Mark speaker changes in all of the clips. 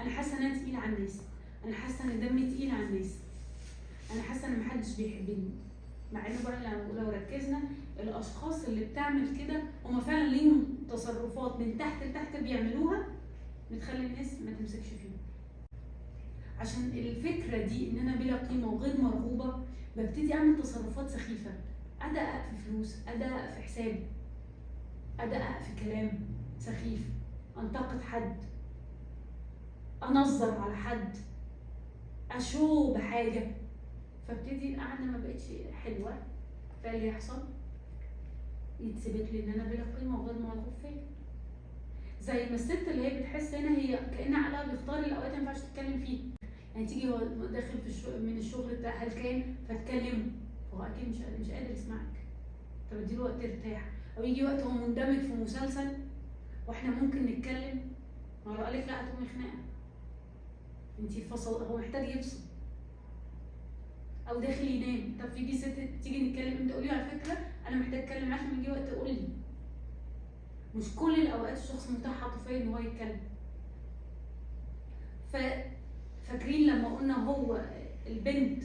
Speaker 1: انا حاسه ان انا تقيله على الناس، انا حاسه ان دمي تقيل على الناس، انا حاسه ان محدش بيحبني. مع انه بقى لو ركزنا الاشخاص اللي بتعمل كده هم فعلا ليهم تصرفات من تحت لتحت بيعملوها بتخلي الناس ما تمسكش فيهم. عشان الفكره دي ان انا بلا قيمه وغير مرغوبه ببتدي اعمل تصرفات سخيفه، ادقق في فلوس، ادقق في حساب، ادقق في كلام سخيف، انتقد حد، انظر على حد، اشو بحاجه، فابتدي القعده ما بقتش حلوه. فاللي يحصل يتثبت لي ان انا بلا قيمه وغير مرغوب فيا. زي ما الست اللي هي بتحس هنا هي كأن عقلها بيختار الاوقات اللي ما ينفعش تتكلم فيه. يعني تيجي هو داخل في من الشغل بتاع هلكان فتكلمه، فهو اكيد مش قادر يسمعك، طب اديله وقت يرتاح. او يجي وقت هو مندمج في مسلسل واحنا ممكن نتكلم، ما لو قالك لا هتقومي خناقه، انتي فصل، هو محتاج يفصل. او داخل ينام، طب في ست تيجي نتكلم انت تقولي على فكره انا محتاج اتكلم معاك لما يجي وقت تقول لي. مش كل الاوقات الشخص متاح عاطفيا ان هو يتكلم. فاكرين لما قلنا هو البنت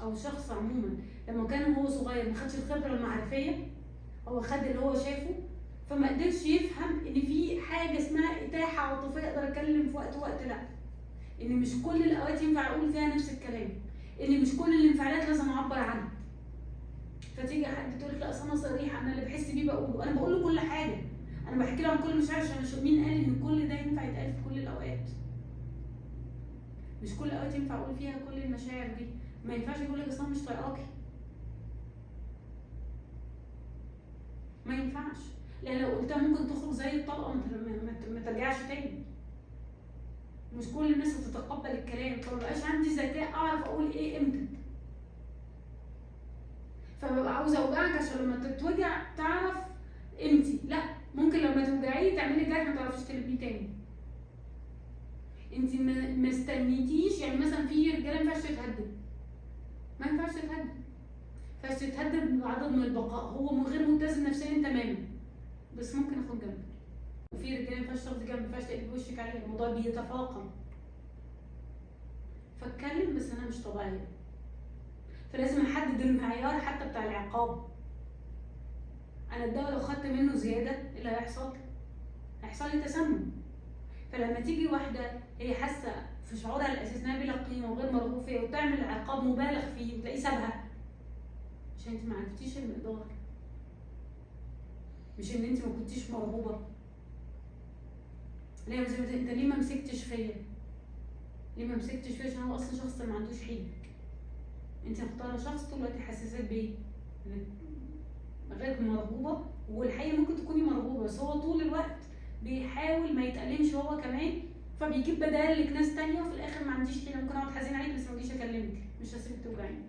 Speaker 1: او الشخص عموما لما كان هو صغير ما خدش الخبره المعرفيه، هو خد اللي هو شافه، فما قدرش يفهم ان في حاجه اسمها اتاحه عاطفيه اقدر اتكلم في وقت لا، ان مش كل الاوقات ينفع اقول فيها نفس الكلام، ان مش كل الانفعالات لازم اعبر عنها. فتيجي حد تقول لك لا اصل انا صريحه، انا اللي بحس بيه بقوله، انا بقول له كل حاجه، انا بحكي له عن كل مشاعر عشان مين قال ان كل ده ينفع يتقال في كل الاوقات؟ مش كل الاوقات ينفع اقول فيها كل المشاعر دي. ما ينفعش يقول لك اصل انا مش طايقاكي، ما ينفعش، لان لو قلتها ممكن تخرج زي الطلقه ما ترجعش تاني. مش كل الناس هتتقبل الكلام، فمبقاش عندي ذكاء اعرف اقول ايه امتى، فببقى عاوزه اوجعك عشان لما تتوجع تعرف امتى. لا، ممكن لما توجعيه تعملي جرح ما تعرفيش تلميه تاني. انت ما استنيتيش، يعني مثلا في رجاله ما ينفعش تتهدد، ما ينفعش تتهدد، ما ينفعش تتهدد بعدد من البقاء، هو غير متزن نفسيا تماما بس ممكن اخد جنبك. وفي رجاله ما ينفعش تاخدي جنب، ما ينفعش تقلبي وشك عليها، الموضوع بيتفاقم. فاتكلم بس انا مش طبيعيه، فلازم احدد المعيار حتى بتاع العقاب. انا الدواء لو خدت منه زياده ايه اللي هيحصل؟ هيحصل لي تسمم. فلما تيجي واحده هي حاسه في شعورها الاساسي انها بلا قيمه وغير مرغوب فيها وتعمل عقاب مبالغ فيه وتلاقيه سابها، عشان انت ما عرفتيش المقدار، مش ان انت ما كنتيش مرغوبه. ليه انت ليه ما مسكتش فيا؟ ليه ما مسكتش فيا؟ عشان هو اصلا شخص ما عندوش حيل. انت مختاره شخص طول الوقت حساسات بيه غير مرغوبه، والحقيقه ممكن تكوني مرغوبه بس هو طول الوقت بيحاول ما يتألمش هو كمان، فبيجيب بدال لك ناس تانية، وفي الاخر ما عنديش حيله، ممكن اقعد حزين عليك بس ما اجيش اكلمك، مش هسيبك توجعيني.